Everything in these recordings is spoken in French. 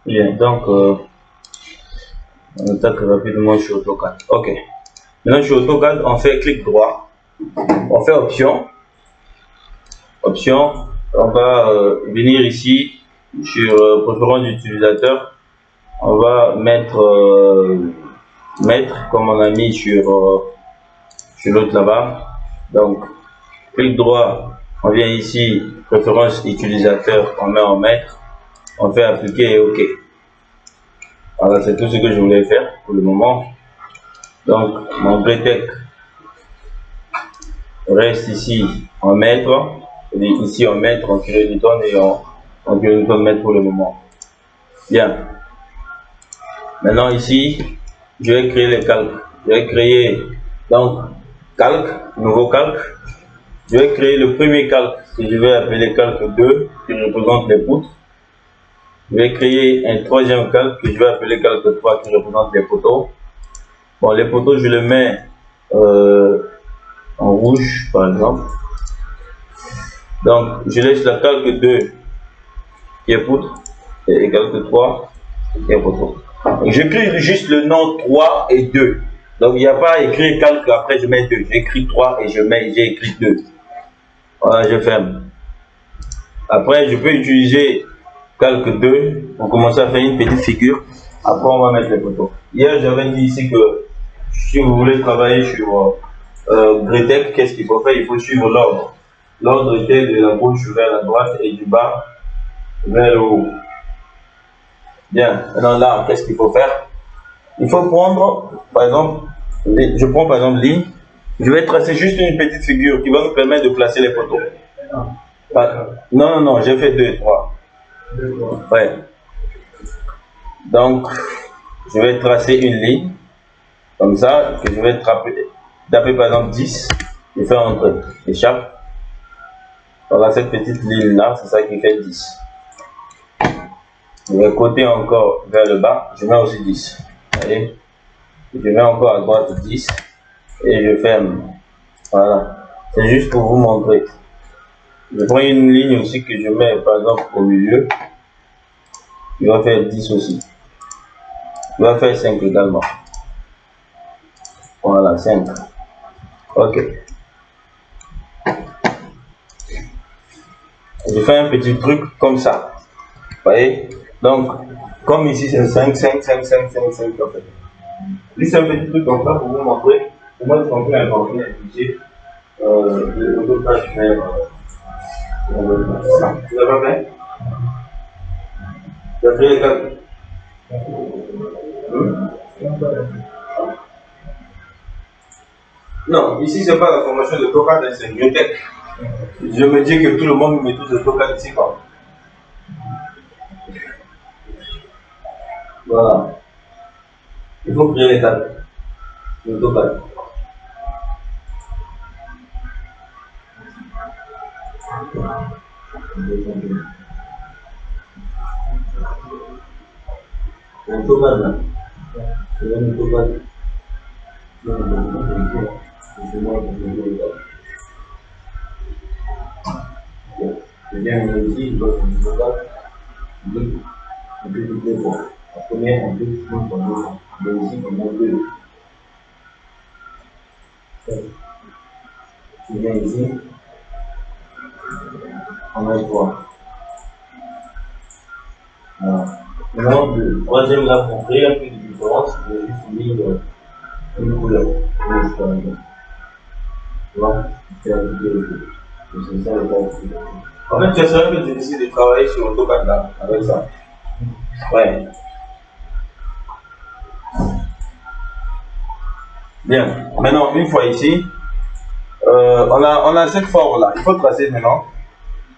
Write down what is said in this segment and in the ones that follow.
Bien, donc on attaque rapidement sur AutoCAD. Ok. Maintenant sur AutoCAD, on fait clic droit, on fait option. Option, on va venir ici sur préférence d'utilisateur. On va mettre comme on a mis sur l'autre là-bas. Donc clic droit, on vient ici, préférence utilisateur, on met en maître, on fait appliquer et OK. Voilà, c'est tout ce que je voulais faire pour le moment. Donc mon Bretec reste ici en maître, ici en maître, en kilonewton et en kilonewton mètre pour le moment. Bien. Maintenant ici, je vais créer les calques. Je vais créer donc calque, nouveau calque. Je vais créer le premier calque que je vais appeler calque 2 qui représente les poutres. Je vais créer un troisième calque que je vais appeler calque 3 qui représente les poteaux. Bon, les poteaux, je les mets en rouge par exemple. Donc, je laisse la calque 2 qui est poutre et calque 3 qui est poteau. J'écris juste le nom 3 et 2. Donc, il n'y a pas à écrire calque, après je mets 2. J'écris 3 et j'ai écrit 2. Voilà, je ferme. Après, je peux utiliser calque 2 pour commencer à faire une petite figure. Après, on va mettre les photos. Hier, j'avais dit ici que si vous voulez travailler sur Bretec, qu'est-ce qu'il faut faire? Il faut suivre l'ordre. L'ordre était de la gauche vers la droite et du bas vers le haut. Bien, maintenant là, qu'est-ce qu'il faut faire? Il faut prendre, par exemple, je prends par exemple ligne, je vais tracer juste une petite figure qui va nous permettre de placer les photos. Non, j'ai fait 2, 3. Ouais. Donc, je vais tracer une ligne, comme ça, que je vais taper par exemple 10, je fais entre échappe. Voilà cette petite ligne là, c'est ça qui fait 10. Je vais côté encore vers le bas, je mets aussi 10. Allez. Je mets encore à droite 10 et je ferme. Voilà, c'est juste pour vous montrer. Je prends une ligne aussi que je mets par exemple au milieu. Je vais faire 10 aussi. Je vais faire 5 également. Voilà, 5. Ok. Je fais un petit truc comme ça. Vous voyez? Donc, comme ici c'est 5, 5, 5, 5, 5, 5 en fait. Juste un petit truc comme ça pour vous montrer comment est-ce qu'on peut inventer un budget de l'autoplage vers ça. Vous avez fait? Vous avez fait les calculs? Non, ici c'est pas la formation de AutoCAD, c'est une bibliothèque. Je me dis que tout le monde maîtrise le AutoCAD ici quoi. Voilà. Il faut créer les calculs. Le AutoCAD. AutoCAD là. C'est un AutoCAD. Je viens ici, je dois faire du AutoCAD. On peut tout voir. La première, on peut tout voir. Mais ici, on a deux. Je viens ici, on a 3. Voilà. Maintenant, le troisième là, pour créer un peu de différence, je vais juste mis une couleur. Rouge par exemple. Tu vois, c'est ajouter le feu. C'est ça le cas. En fait, tu serais un peu difficile de travailler sur AutoCAD là, avec ça. Ouais. Bien. Maintenant, une fois ici, on a cette forme là. Il faut tracer maintenant.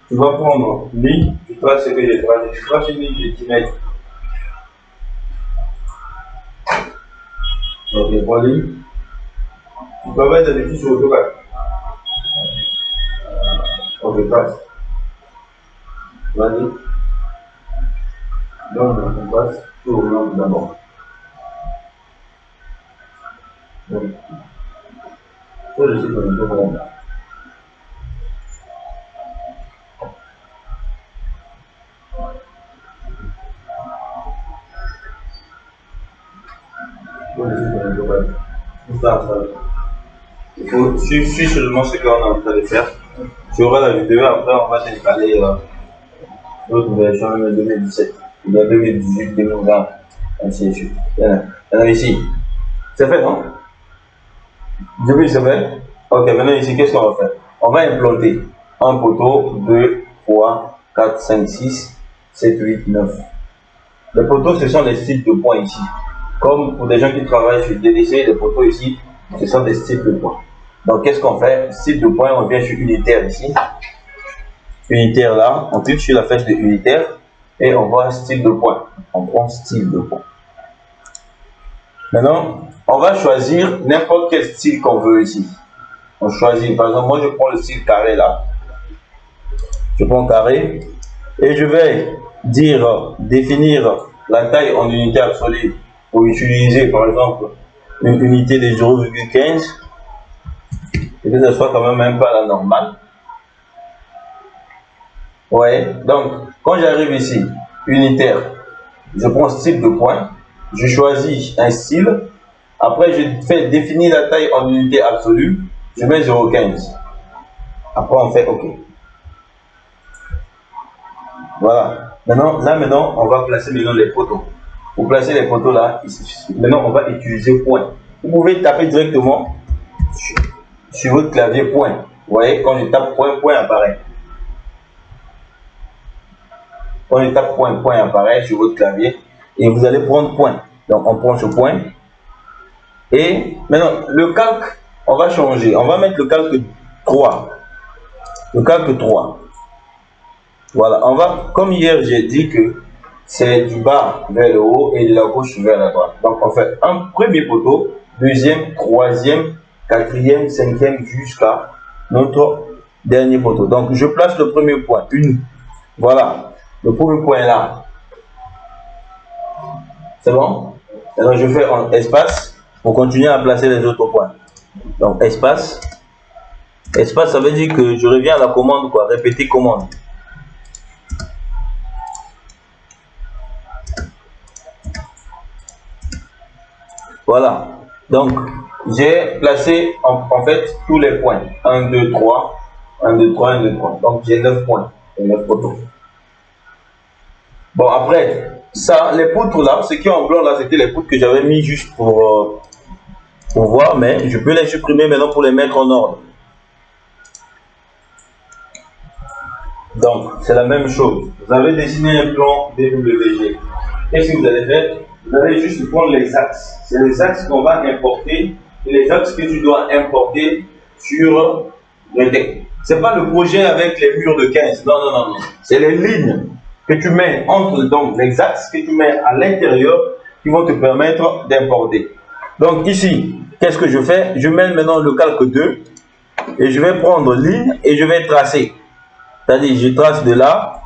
Tu vas prendre ligne, tu traces ce que j'ai tracé. Tu traces une ligne de 10 mètres. Donc, les 3 lignes. Tu peux mettre des petits sur AutoCAD. Ok, passe. Vas-y. Donc, on passe sur l'angle d'abord. Donc, ça, je sais qu'on est bien bon là. Il faut suivre seulement ce qu'on est en train de faire. Tu auras la vidéo, après on va t'installer l'autre version de 2017, ou bien 2018, 2020, ainsi de suite. Maintenant ici, c'est fait, non? Depuis c'est fait? Ok, maintenant ici, qu'est-ce qu'on va faire? On va implanter un poteau, 2, 3, 4, 5, 6, 7, 8, 9. Les poteaux, ce sont les styles de points ici. Comme pour des gens qui travaillent sur DDC, les poteaux ici, ce sont des styles de points. Donc, qu'est-ce qu'on fait? Style de points, on vient sur unitaire ici. Unitaire là, on clique sur la flèche de unitaire et on voit style de points. On prend style de points. Maintenant, on va choisir n'importe quel style qu'on veut ici. On choisit, par exemple, moi je prends le style carré là. Je prends carré et je vais définir la taille en unité absolue pour utiliser par exemple une unité de 0,15 et que ce soit quand même un peu à la normale. Ouais, donc quand j'arrive ici, unitaire, je prends style de points, je choisis un style, après je fais définir la taille en unité absolue, je mets 0,15. Après on fait OK. Voilà. Maintenant, on va placer les poteaux. Pour placer les poteaux là, ici, maintenant on va utiliser point. Vous pouvez taper directement sur votre clavier point. Vous voyez, quand je tape point, point apparaît. Quand je tape point, point apparaît sur votre clavier et vous allez prendre point. Donc on prend ce point. Et maintenant, le calque, on va changer. On va mettre le calque 3. Le calque 3. Voilà, on va, comme hier j'ai dit que c'est du bas vers le haut et de la gauche vers la droite. Donc on fait un premier poteau, deuxième, troisième, quatrième, cinquième jusqu'à notre dernier poteau. Donc je place le premier point, voilà, le premier point est là. C'est bon? Alors je fais en espace pour continuer à placer les autres points. Donc espace, espace ça veut dire que je reviens à la commande quoi, répéter commande. Voilà, donc j'ai placé en fait tous les points. 1, 2, 3, 1, 2, 3, 1, 2, 3. Donc j'ai 9 points, j'ai 9 poteaux. Bon, après, ça, les poutres là, ce qui est en blanc là, c'était les poutres que j'avais mis juste pour voir, mais je peux les supprimer maintenant pour les mettre en ordre. Donc, c'est la même chose. Vous avez dessiné un plan DWG. Qu'est-ce que vous allez faire? Vous allez juste prendre les axes. C'est les axes qu'on va importer et les axes que tu dois importer sur le texte. Ce n'est pas le projet avec les murs de 15. Non, non, non, non. C'est les lignes que tu mets entre donc les axes que tu mets à l'intérieur qui vont te permettre d'importer. Donc ici, qu'est-ce que je fais? Je mets maintenant le calque 2 et je vais prendre ligne et je vais tracer. C'est-à-dire, je trace de là.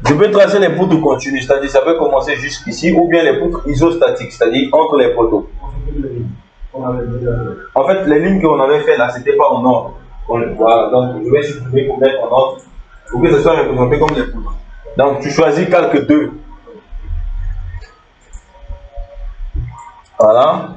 Je peux tracer les poutres continues, c'est-à-dire ça peut commencer jusqu'ici, ou bien les poutres isostatiques, c'est-à-dire entre les poteaux. En fait, les lignes qu'on avait fait là, c'était pas en ordre. Voilà, donc je vais supprimer pour mettre en ordre, pour que ce soit représenté comme les poutres. Donc tu choisis calque 2. Voilà.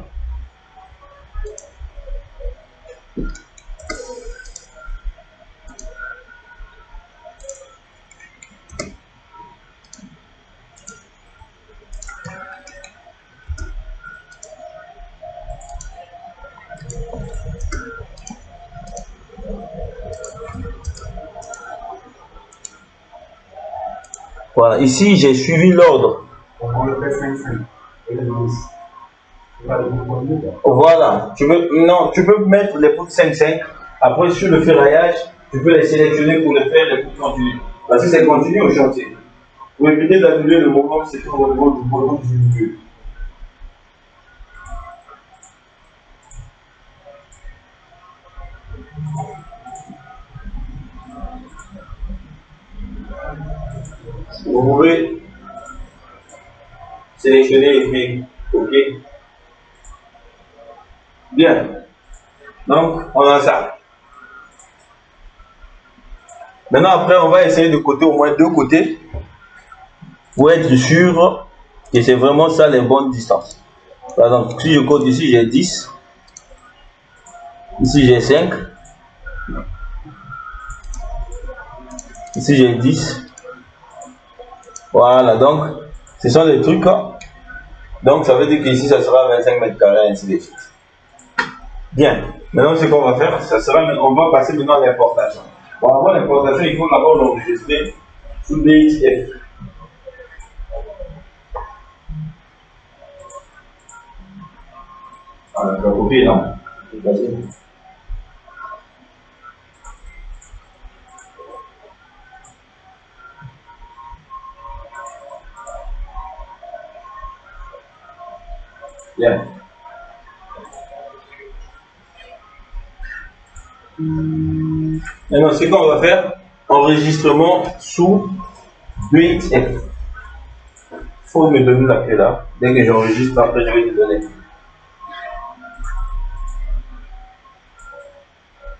Voilà, ici j'ai suivi l'ordre. Voilà, tu peux mettre les poutres 5-5. Après, sur le ferraillage, tu peux les sélectionner pour les faire les poutres continues. Parce que c'est continu au chantier. Pour éviter d'annuler le mouvement, c'est tout au niveau du bouton du milieu. Vous pouvez sélectionner et puis OK. Bien. Donc, on a ça. Maintenant, après, on va essayer de coter au moins 2 côtés pour être sûr que c'est vraiment ça les bonnes distances. Par exemple, si je compte ici, j'ai 10. Ici, j'ai 5. Ici, j'ai 10. Voilà, donc, ce sont des trucs. Donc, ça veut dire qu'ici, ça sera 25 mètres carrés, ainsi de suite. Bien. Maintenant, ce qu'on va faire, ça sera, on va passer maintenant à l'importation. Pour avoir l'importation, il faut d'abord l'enregistrer sous DXF. Voilà, je vais copier, non? C'est facile. Bien. Maintenant, ce qu'on va faire, enregistrement sous 2XF. Il faut me donner la clé là. Dès que j'enregistre, après je vais te donner.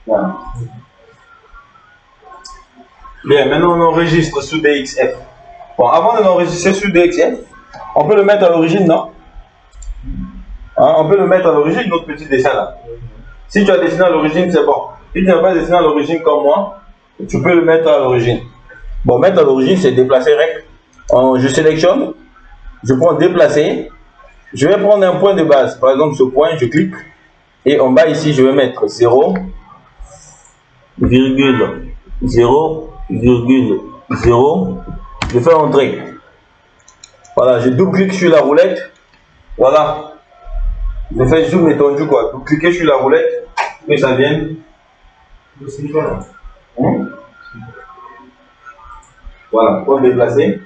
Voilà. Bien, maintenant on enregistre sous DXF. Bon, avant de l'enregistrer sous DXF, on peut le mettre à l'origine, non? Hein, on peut le mettre à l'origine, notre petit dessin là. Si tu as dessiné à l'origine, c'est bon. Si tu n'as pas dessiné à l'origine comme moi, tu peux le mettre à l'origine. Bon, mettre à l'origine, c'est déplacer rec. Je sélectionne, je prends déplacer. Je vais prendre un point de base. Par exemple, ce point, je clique. Et en bas ici, je vais mettre 0, 0, 0. Je fais entrer. Voilà, je double-clique sur la roulette. Voilà. Je fais zoom étendu quoi. Vous cliquez sur la roulette, que ça vienne. Voilà, pour déplacer.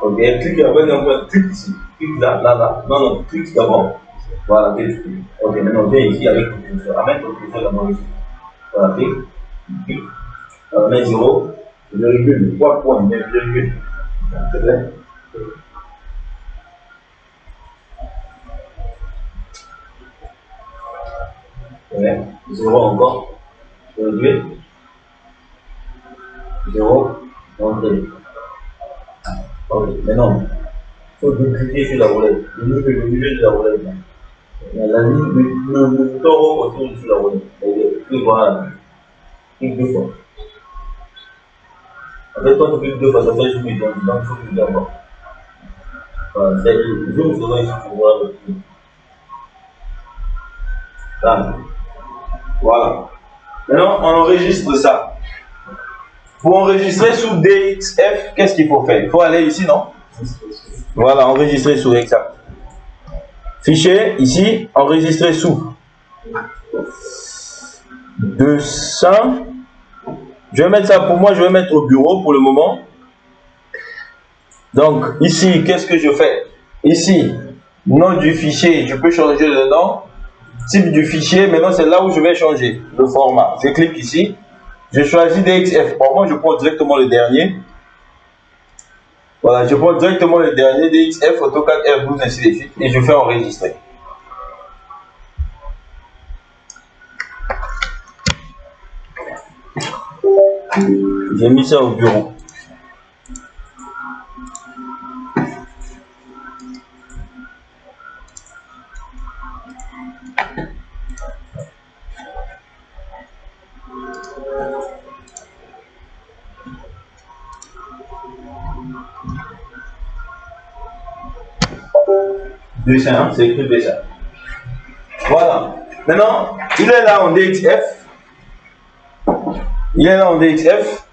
Ok, clique avec un point, clique ici. Clique là, là, là. Non, non, clique d'abord. Voilà, clique. Ok, maintenant viens ici avec le curseur. Amène ton curseur d'abord ici. Voilà, clique. Mets 0, virgule, 3 points, virgule. C'est vrai? Ouais, 0 encore. Virgule. 0, entrée. Ok, maintenant, il faut cliquer sur la roulette. Le milieu de la roulette. La ligne, le taureau autour de la roulette. Clique, voilà. Clique 2 fois. En fait, quand tu cliques 2 fois, ça fait zoom et donc il faut cliquer d'abord. Voilà, c'est le zoom, c'est là, il faut voir le truc. Là. Voilà. Maintenant, on enregistre ça. Pour enregistrer sous DXF, qu'est-ce qu'il faut faire? Il faut aller ici, non? Voilà, enregistrer sous exact. Fichier, ici, enregistrer sous 200. Je vais mettre ça pour moi, je vais mettre au bureau pour le moment. Donc, ici, qu'est-ce que je fais? Ici, nom du fichier, je peux changer le nom. Type du fichier, maintenant c'est là où je vais changer le format. Je clique ici, je choisis DXF. Pour moi, je prends directement le dernier. Voilà, je prends directement le dernier DXF, AutoCAD R12, ainsi de suite, et je fais enregistrer. J'ai mis ça au bureau. Dessin, c'est écrit dessin. Voilà. Maintenant, il est là en DXF. Il est là en DXF.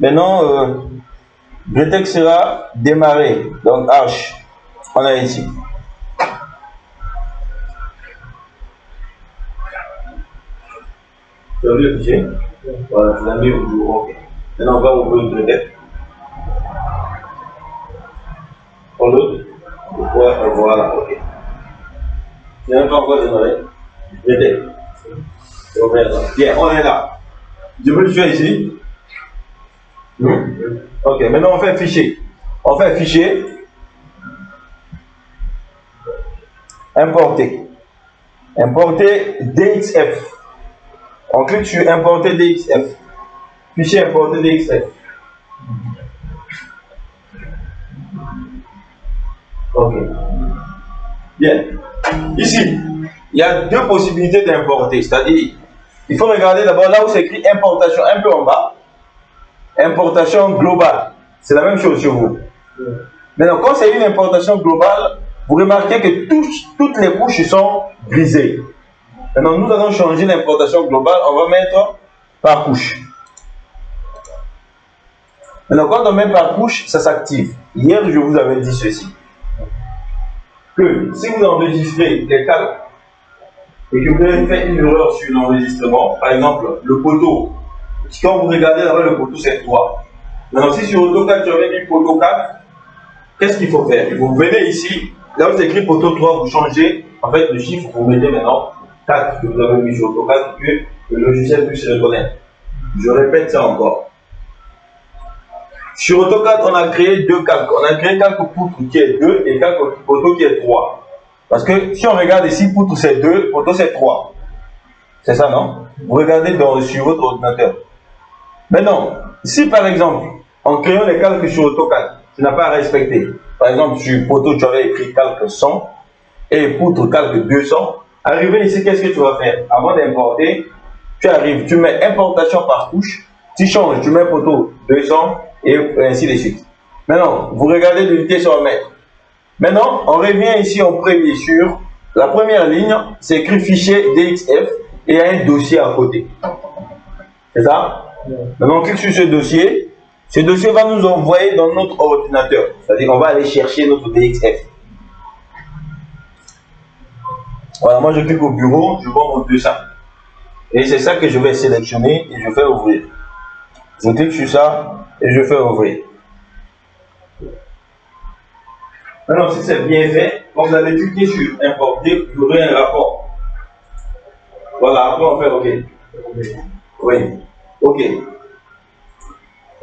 Maintenant, le texte sera démarré. Donc H. On a ici. Tu as vu le fichier? Voilà, tu l'as mis au bureau. Okay. Maintenant, on va ouvrir le texte. Pour l'autre. Ouais, voilà, ok. Il n'y a pas encore démarré. Le texte. Bien, on est là. Je peux le faire ici. Ok, maintenant on fait fichier. On fait fichier. Importer. Importer DXF. On clique sur importer DXF. Fichier importer DXF. Ok. Bien. Ici, il y a deux possibilités d'importer. C'est-à-dire, il faut regarder d'abord là où c'est écrit importation, un peu en bas. Importation globale. C'est la même chose chez vous. Maintenant, quand c'est une importation globale, vous remarquez que toutes les couches sont grisées. Maintenant, nous allons changer l'importation globale. On va mettre par couche. Maintenant, quand on met par couche, ça s'active. Hier, je vous avais dit ceci. Que si vous enregistrez les calques et que vous avez fait une erreur sur l'enregistrement, par exemple, le poteau, quand vous regardez là-bas, le poteau, c'est 3. Maintenant, si sur AutoCAD, tu avais mis poteau 4, qu'est-ce qu'il faut faire? Vous venez ici, là où c'est écrit poteau 3, vous changez, en fait, le chiffre, vous mettez maintenant 4 que vous avez mis sur AutoCAD pour que le logiciel puisse reconnaître. Je répète ça encore. Sur AutoCAD, on a créé deux calques. On a créé calque poutre qui est 2 et calque poteau qui est 3. Parce que si on regarde ici, poutre c'est 2, poteau c'est 3. C'est ça, non? Vous regardez sur votre ordinateur. Maintenant, si par exemple, en créant les calques sur AutoCAD, tu n'as pas à respecter. Par exemple, sur poteau, tu aurais écrit calque 100 et poutre calque 200. Arrivé ici, qu'est-ce que tu vas faire? Avant d'importer, tu arrives, tu mets importation par couche, tu changes, tu mets poteau 200 et ainsi de suite. Maintenant, vous regardez l'unité sur le mètre. Maintenant, on revient ici en premier sur la première ligne, c'est écrit fichier DXF et il y a un dossier à côté. C'est ça? Maintenant, on clique sur ce dossier. Ce dossier va nous envoyer dans notre ordinateur. C'est-à-dire qu'on va aller chercher notre DXF. Voilà, moi je clique au bureau, je vois mon dessin. Et c'est ça que je vais sélectionner et je fais ouvrir. Je clique sur ça et je fais ouvrir. Maintenant, si c'est bien fait, quand vous allez cliquer sur importer, vous aurez un rapport. Voilà, après on fait OK. Oui. OK.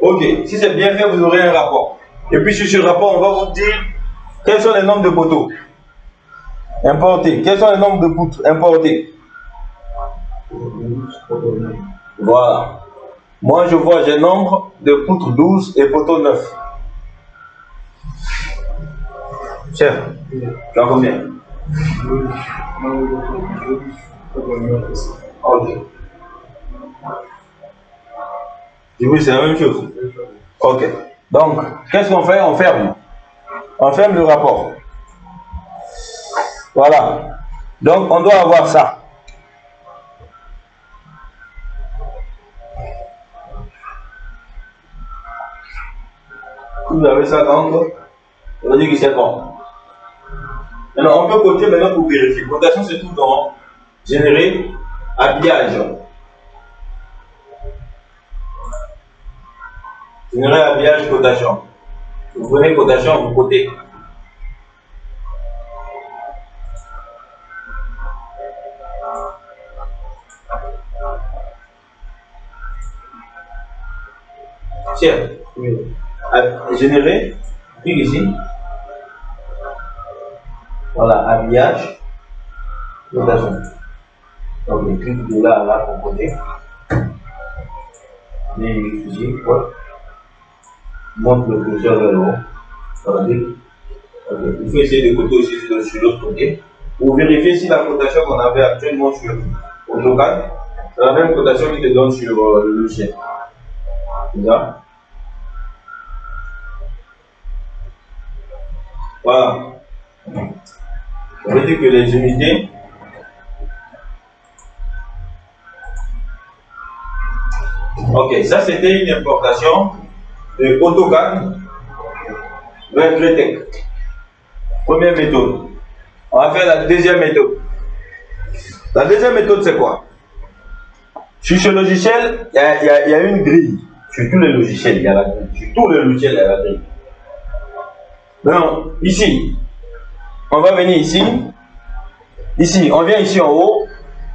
OK. Si c'est bien fait, vous aurez un rapport. Et puis sur ce rapport, on va vous dire quels sont les nombres de poteaux importés. Quels sont les nombres de poutres importés. Voilà. Moi, je vois, j'ai nombre de poutres 12 et poteaux 9. Chef, tu as combien? Ok. Du coup, c'est la même chose. Ok. Donc, qu'est-ce qu'on fait? On ferme. On ferme le rapport. Voilà. Donc, on doit avoir ça. Vous avez ça, donc, ça veut dire que c'est bon. Maintenant, on peut coter maintenant pour vérifier. Cotation se trouve dans générer habillage. Générer habillage, cotation. Vous prenez cotation, vous cotez. Tiens, oui. Générer, clique ici. Voilà, habillage, cotation. Donc, on clique de là à là pour coter. Et ici, voilà. Montre le curseur vers le haut. Voilà, il faut essayer de coter aussi sur l'autre côté. Pour vérifier si la cotation qu'on avait actuellement sur AutoCAD, c'est la même cotation qui te donne sur le logiciel. C'est ça? Voilà. Ça veut dire que les unités ok, ça c'était une importation de AutoCAD vers Cretec. Première méthode. On va faire la deuxième méthode. La deuxième méthode, c'est quoi? Sur ce logiciel, il y a une grille. Sur tous les logiciels, il y a la grille. Sur tous les logiciels, il y a la grille. Donc, ici, on va venir ici. Ici, on vient ici en haut.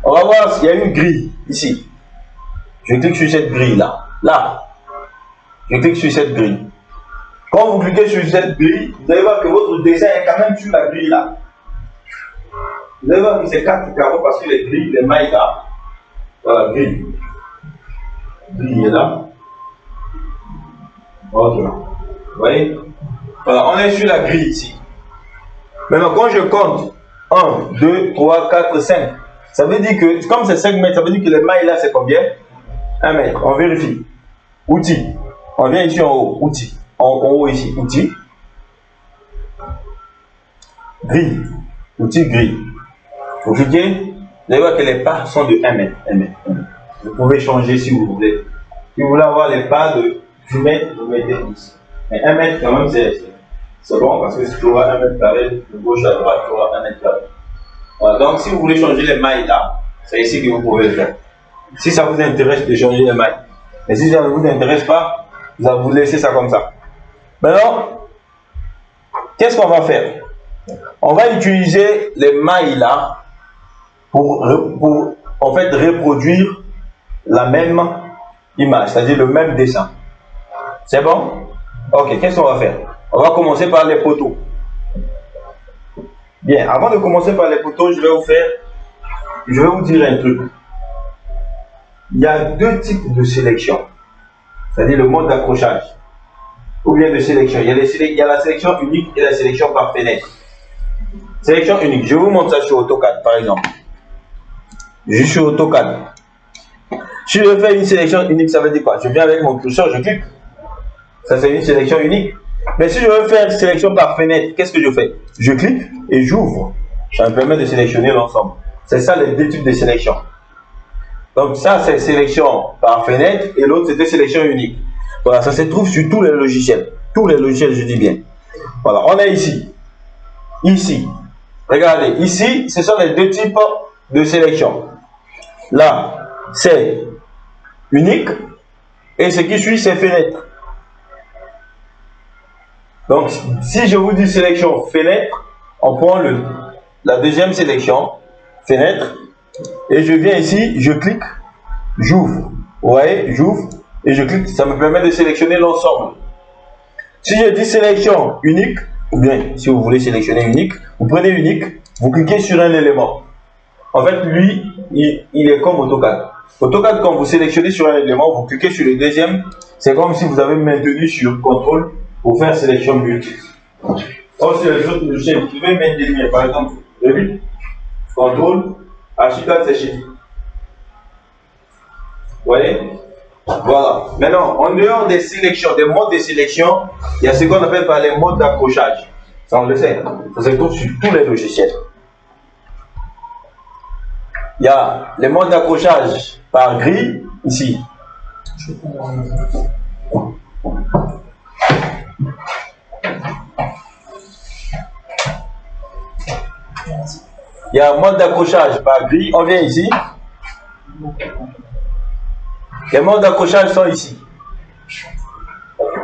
On va voir s'il y a une grille ici. Je clique sur cette grille-là. Là. Je clique sur cette grille. Quand vous cliquez sur cette grille, vous allez voir que votre dessin est quand même sur la grille là. Vous allez voir que c'est 4 carreaux parce que les grilles, les mailles là. Voilà, grille. Grille est là. Ok. Vous voyez? Voilà, on est sur la grille ici. Maintenant, quand je compte 1, 2, 3, 4, 5. Ça veut dire que, comme c'est 5 mètres, ça veut dire que les mailles là, c'est combien? 1 mètre. On vérifie. Outils. On vient ici en haut. Outils. En haut ici. Outils. Grille. Outil grille. Vous cliquez. Vous allez voir que les pas sont de 1 mètre. 1 mètre. 1 mètre. Vous pouvez changer si vous voulez. Si vous voulez avoir les pas de 10 mètres, vous mettez ici. Mais 1 mètre quand même, c'est bon parce que si tu auras 1 mètre carré, de gauche à droite, tu auras 1 mètre carré. Voilà. Donc si vous voulez changer les mailles là, c'est ici que vous pouvez le faire. Si ça vous intéresse de changer les mailles. Mais si ça ne vous intéresse pas, vous laissez ça comme ça. Maintenant, qu'est-ce qu'on va faire? On va utiliser les mailles là pour en fait reproduire la même image, c'est-à-dire le même dessin. C'est bon? Ok, qu'est-ce qu'on va faire? On va commencer par les poteaux. Bien, avant de commencer par les poteaux, je vais vous dire un truc. Il y a deux types de sélection, c'est-à-dire le mode d'accrochage ou bien de sélection. Il y a la sélection unique et la sélection par fenêtre. Sélection unique, je vous montre ça sur AutoCAD par exemple. Je suis sur AutoCAD. Si je fais une sélection unique, ça veut dire quoi? Je viens avec mon curseur, je clique. Ça c'est une sélection unique. Mais si je veux faire une sélection par fenêtre, qu'est-ce que je fais? Je clique et j'ouvre. Ça me permet de sélectionner l'ensemble. C'est ça les deux types de sélection. Donc ça c'est sélection par fenêtre et l'autre c'était sélection unique. Voilà, ça se trouve sur tous les logiciels. Tous les logiciels, je dis bien. Voilà, on est ici. Ici. Regardez, ici, ce sont les deux types de sélection. Là, c'est unique et ce qui suit, c'est fenêtre. Donc, si je vous dis sélection fenêtre, on prend la deuxième sélection, fenêtre, et je viens ici, je clique, j'ouvre. Vous voyez, j'ouvre et je clique, ça me permet de sélectionner l'ensemble. Si je dis sélection unique, ou bien si vous voulez sélectionner unique, vous prenez unique, vous cliquez sur un élément. En fait, lui, il est comme AutoCAD. AutoCAD, quand vous sélectionnez sur un élément, vous cliquez sur le deuxième, c'est comme si vous avez maintenu sur contrôle pour faire sélection multiple. Or, sur les autres logiciels, vous pouvez maintenir, par exemple, le contrôle, Archicad, c'est chiffre. Vous voyez? Voilà. Maintenant, en dehors des sélections, des modes de sélection, il y a ce qu'on appelle par les modes d'accrochage. Ça, on le sait. Ça se trouve sur tous les logiciels. Il y a les modes d'accrochage par grille, ici. Il y a un mode d'accrochage par grille. On vient ici. Les modes d'accrochage sont ici.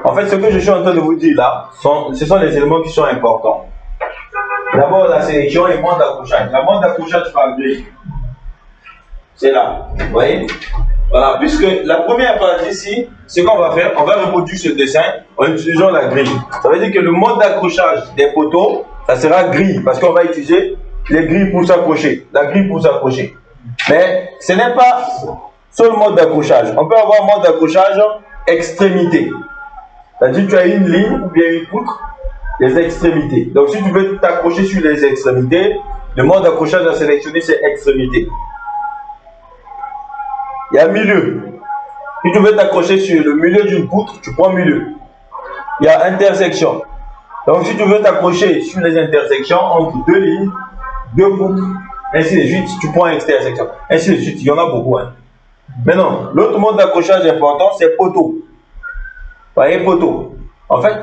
En fait, ce que je suis en train de vous dire là, ce sont les éléments qui sont importants. D'abord, la sélection et le mode d'accrochage. Le mode d'accrochage par grille, c'est là. Vous voyez? Voilà, puisque la première partie ici, ce qu'on va faire, on va reproduire ce dessin en utilisant la grille. Ça veut dire que le mode d'accrochage des poteaux, ça sera grille, parce qu'on va utiliser les grilles pour s'accrocher. La grille pour s'accrocher. Mais ce n'est pas seul mode d'accrochage. On peut avoir un mode d'accrochage extrémité. C'est-à-dire que tu as une ligne ou bien une poutre, les extrémités. Donc si tu veux t'accrocher sur les extrémités, le mode d'accrochage à sélectionner c'est extrémité. Il y a milieu. Si tu veux t'accrocher sur le milieu d'une poutre, tu prends milieu. Il y a intersection. Donc si tu veux t'accrocher sur les intersections entre deux lignes, deux poutres, ainsi de suite, tu prends intersection. Ainsi de suite, il y en a beaucoup. Hein. Maintenant, l'autre mode d'accrochage important, c'est poteau. Vous voyez, poteau. En fait,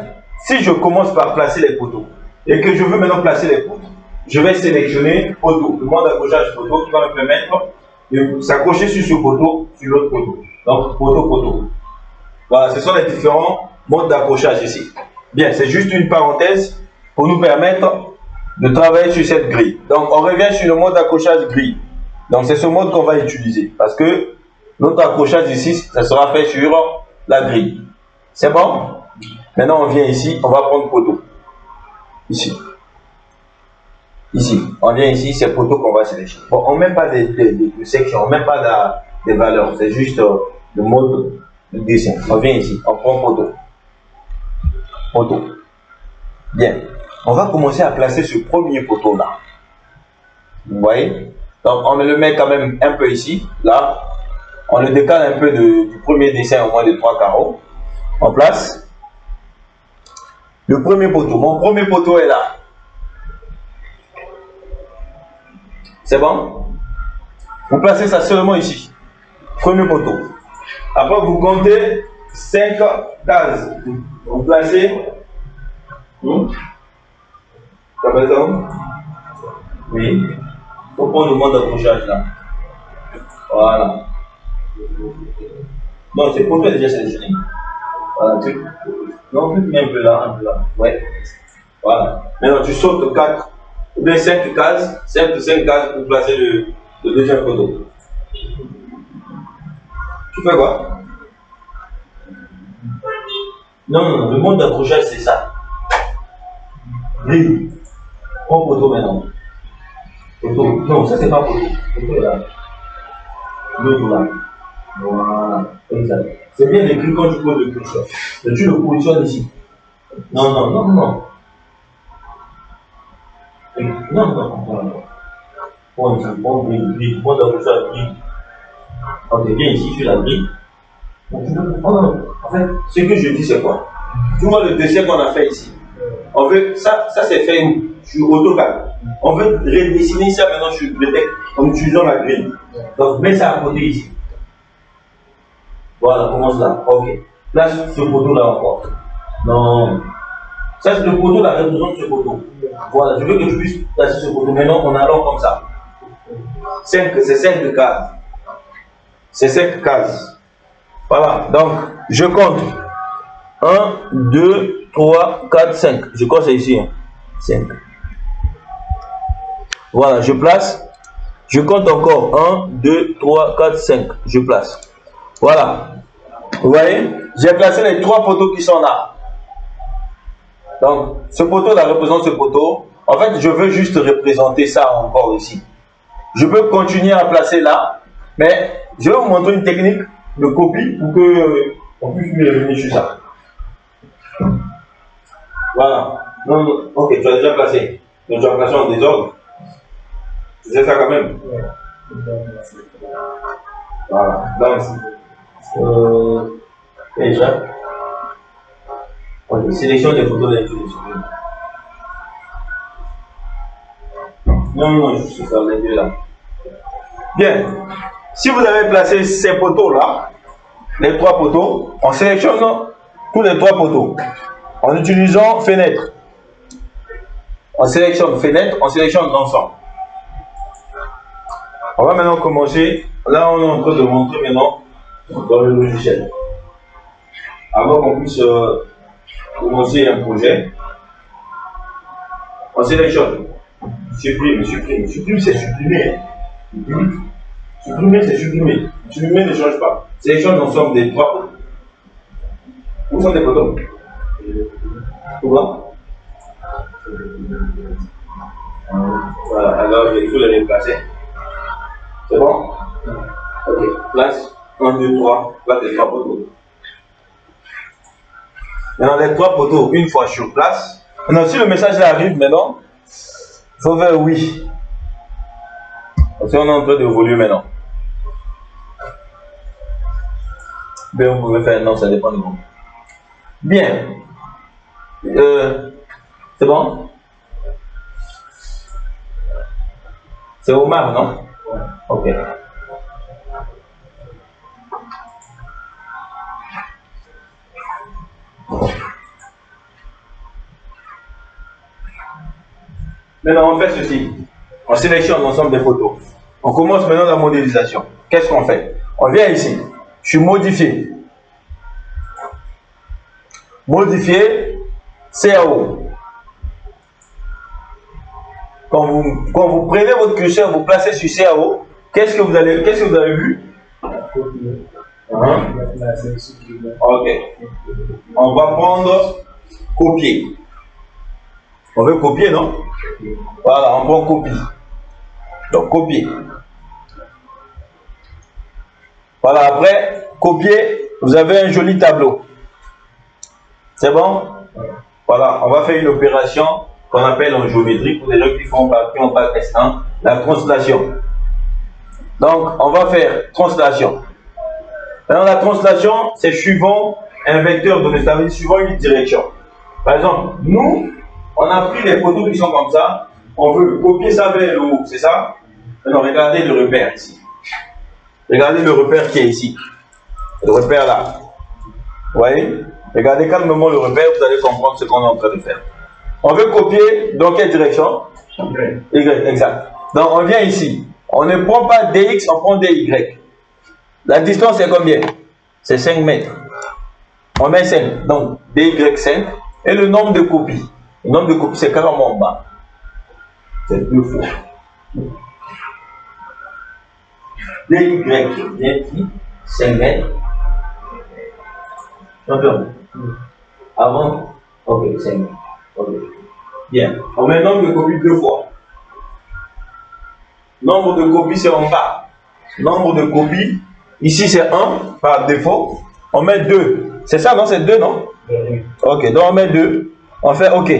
si je commence par placer les poteaux et que je veux maintenant placer les poutres, je vais sélectionner poteau. Le mode d'accrochage poteau qui va me permettre de s'accrocher sur ce poteau, sur l'autre poteau. Donc, poteau, poteau. Voilà, ce sont les différents modes d'accrochage ici. Bien, c'est juste une parenthèse pour nous permettre de travailler sur cette grille. Donc, on revient sur le mode d'accrochage grille. Donc, c'est ce mode qu'on va utiliser parce que notre accrochage ici, ça sera fait sur la grille. C'est bon? Maintenant, on vient ici, on va prendre poteau. Ici. Ici. On vient ici, c'est poteau qu'on va sélectionner. Bon, on ne met pas de section, on ne met pas de valeurs. C'est juste le mode de dessin. On vient ici, on prend poteau. Poteau. Bien. On va commencer à placer ce premier poteau là. Vous voyez? Donc, on le met quand même un peu ici. Là, on le décale un peu du premier dessin, au moins de 3 carreaux. On place le premier poteau. Mon premier poteau est là. C'est bon? Vous placez ça seulement ici. Premier poteau. Après, vous comptez 5 cases. Vous placez. Ça va être. Oui. Il faut prendre le mode d'accrochage là. Voilà. Non, c'est pour toi déjà sélectionné. Voilà, non, plus un peu là, un peu là. Ouais. Voilà. Maintenant, tu sautes 4 ou bien 5 cases, 5 cases pour placer le deuxième poteau. Tu fais quoi? Non, le mode d'accrochage c'est ça. Grille. Prends poteau maintenant. Poteau. Non, ça c'est pas poteau. Poteau est là. L'autre là. Voilà. Comme ça. C'est bien écrit quand tu poses le curseur. Mais tu le positionnes ici. Non. Non, non. Prends grille. Mode d'accrochage grille. Quand tu viens ici, tu la grilles. En fait, ce que je dis, c'est quoi? Tu vois le dessin qu'on a fait ici. On veut, ça c'est fait sur AutoCAD. On veut redessiner ça maintenant sur le texte en utilisant la grille. Donc, mets ça à côté ici. Voilà, commence là. Ok. Place ce poteau là encore. Non. Ça, c'est le poteau, la représente ce poteau. Voilà, je veux que tu puisses placer ce poteau. Maintenant, on allonge comme ça. C'est 5 cases. C'est 5 cases. Voilà, donc je compte 1, 2, 3, 4, 5. Je crois que c'est ici. 5. Voilà, je place. Je compte encore 1, 2, 3, 4, 5. Je place. Voilà. Vous voyez, j'ai placé les 3 poteaux qui sont là. Donc, ce poteau là représente ce poteau. En fait, je veux juste représenter ça encore ici. Je peux continuer à placer là, mais je vais vous montrer une technique de copie pour que on puisse mieux revenir sur ça. Voilà. Non, ok, tu as déjà placé. Donc tu as placé en désordre. C'est ça quand même. Voilà. Donc, déjà. Sélection des photos d'introduction. Non, juste faire les deux là. Bien. Si vous avez placé ces poteaux là, les 3 poteaux, on sélectionne tous les 3 poteaux en utilisant fenêtre. On sélectionne fenêtre, on sélectionne l'ensemble. On va maintenant commencer. Là, on est en train de montrer maintenant dans le logiciel. Avant qu'on puisse commencer un projet, on sélectionne. Supprime, c'est supprimer. Supprimer, c'est supprimer. Supprimer ne change pas. Sélectionne l'ensemble des 3 poteaux. Où sont les poteaux? Comment? Voilà, alors il faut les déplacer. C'est bon? Ok, place 1, 2, 3, place les 3 poteaux. Maintenant, les 3 poteaux, une fois sur place. Maintenant, si le message arrive maintenant, il faut faire oui. Parce qu'on est en train d'évoluer maintenant. Bien, vous pouvez faire non, ça dépend de vous. Bien. C'est bon? C'est Omar, non? Ok. Maintenant, on fait ceci. On sélectionne l'ensemble des photos. On commence maintenant la modélisation. Qu'est-ce qu'on fait? On vient ici. Je suis modifié. Modifier CAO. Quand vous prenez votre curseur, vous placez sur CAO, qu'est-ce que vous avez vu? Ok. On va prendre copier. On veut copier, non? Voilà, on prend copie. Donc copier. Voilà, après, copier, vous avez un joli tableau. C'est bon? Voilà, on va faire une opération qu'on appelle en géométrie, pour les gens qui font qui ont pas S1, la translation. Donc, on va faire translation. Dans la translation, c'est suivant un vecteur donné, ça veut dire suivant une direction. Par exemple, nous, on a pris les photos qui sont comme ça, on veut copier ça vers le haut, c'est ça? Maintenant, regardez le repère ici. Regardez le repère qui est ici. Le repère là. Vous voyez? Regardez calmement le repère, vous allez comprendre ce qu'on est en train de faire. On veut copier dans quelle direction? Y, exact. Donc, on vient ici. On ne prend pas dx, on prend dy. La distance est combien? C'est 5 mètres. On met 5. Donc, dy 5. Et le nombre de copies. Le nombre de copies, c'est carrément en bas. C'est 2 fois. dy bien dit 5 mètres. Champion. Avant? Ok, 5 mètres. Okay. Bien. On met nombre de copies 2 fois. Nombre de copies, c'est en bas. Nombre de copies, ici c'est 1 par défaut. On met 2. C'est ça, non? C'est 2, non? Ok, donc on met 2. On fait OK.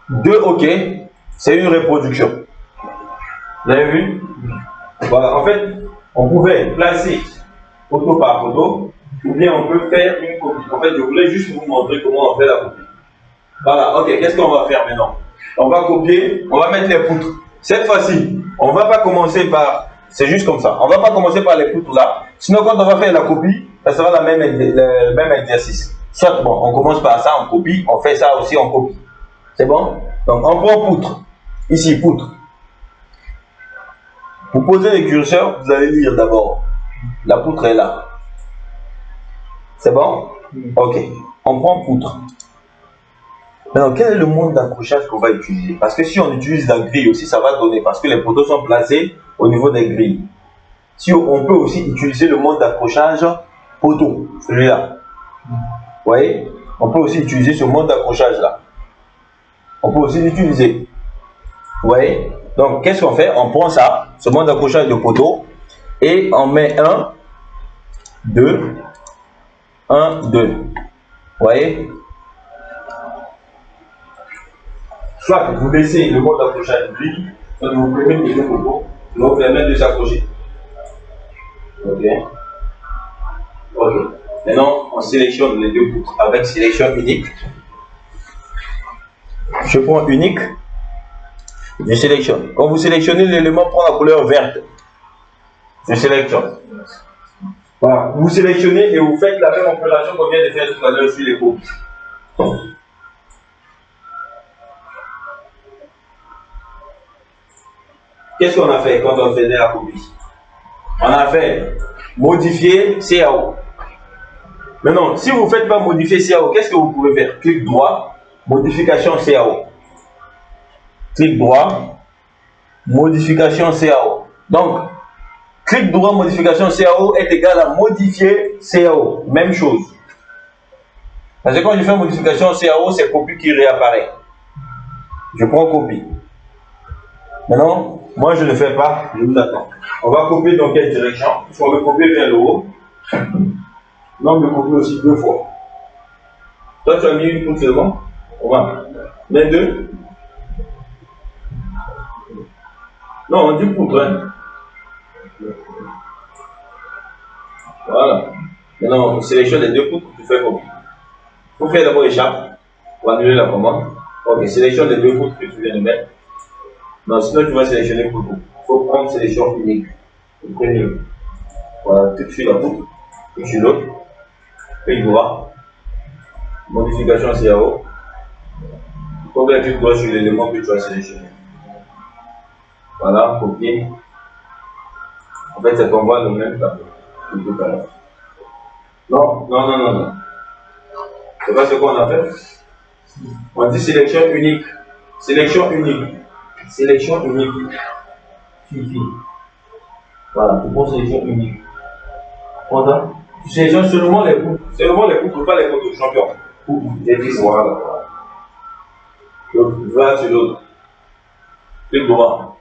2 OK, c'est une reproduction. Vous avez vu? Voilà, en fait, on pouvait placer photo par photo, ou bien on peut faire une copie. En fait, je voulais juste vous montrer comment on fait la copie. Voilà, ok, qu'est-ce qu'on va faire maintenant? On va copier, on va mettre les poutres. Cette fois-ci, on ne va pas commencer par... C'est juste comme ça. On ne va pas commencer par les poutres là. Sinon, quand on va faire la copie, ça sera le même exercice. Soit, bon, on commence par ça, on copie. On fait ça aussi, on copie. C'est bon? Donc, on prend poutre. Ici, poutre. Vous posez le curseur, vous allez lire d'abord. La poutre est là. C'est bon? Ok. On prend poutre. Maintenant, quel est le mode d'accrochage qu'on va utiliser? Parce que si on utilise la grille aussi, ça va donner. Parce que les poteaux sont placés au niveau des grilles. Si on peut aussi utiliser le mode d'accrochage poteau, celui-là. Vous voyez? On peut aussi utiliser ce mode d'accrochage là. On peut aussi l'utiliser. Vous voyez? Donc, qu'est-ce qu'on fait? On prend ça, ce mode d'accrochage de poteau, et on met 1, 2, 1, 2. Vous voyez? Soit vous laissez le mode d'accrochage grille, soit vous prenez les deux photos, qui vont vous permettre de s'accrocher. Ok. Ok. Maintenant, on sélectionne les deux poutres avec sélection unique. Je prends unique, je sélectionne. Quand vous sélectionnez, l'élément prend la couleur verte. Je sélectionne. Voilà. Vous sélectionnez et vous faites la même opération qu'on vient de faire tout à l'heure sur les copies. Qu'est-ce qu'on a fait quand on faisait la copie? On a fait modifier CAO. Maintenant, si vous ne faites pas modifier CAO, qu'est-ce que vous pouvez faire? Clic droit, modification CAO. Clic droit, modification CAO. Donc, clic droit, modification CAO est égal à modifier CAO. Même chose. Parce que quand je fais modification CAO, c'est copie qui réapparaît. Je prends copie. Maintenant, moi je ne le fais pas, je vous attends. On va copier dans quelle direction? On veut copier vers le haut. Non, mais copier aussi 2 fois. Toi, tu as mis une poutre seulement? On va. Les 2? Non, on dit poutre. Hein? Voilà. Maintenant, on sélectionne les 2 poutres, tu fais copie. Il faut faire d'abord échappe. On va annuler la commande. Ok, sélectionne les 2 poutres que tu viens de mettre. Non, sinon tu vas sélectionner pour tout. Il faut prendre sélection unique. Le premier. Voilà, clique sur la poutre, clique sur l'autre, clic droit, modification CAO. Il faut bien clic droit sur l'élément que tu as sélectionné. Voilà, copier. En fait, ça t'envoie le même tableau que tout à l'heure. Non, non, non, non, non. C'est pas ce qu'on a fait. On dit sélection unique. Sélection unique. Sélection unique. Suffit. Voilà, tu prends sélection unique. Voilà. Tu sélectionnes seulement les poutres, pas les photos champions. J'ai dit voilà. Donc, va sur l'autre. Clic droit.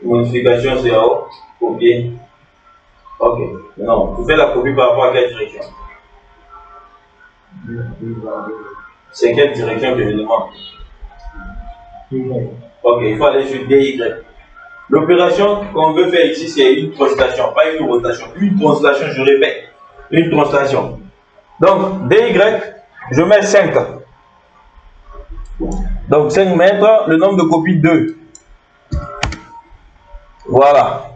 Modification CAO. Copier. Ok. Maintenant, tu fais la copie par rapport à quelle direction? C'est quelle direction que je demande? Ok, il faut aller sur DY. L'opération qu'on veut faire ici, c'est une translation, pas une rotation. Une translation, je répète. Une translation. Donc, DY, je mets 5. Donc, 5 mètres, le nombre de copies 2. Voilà.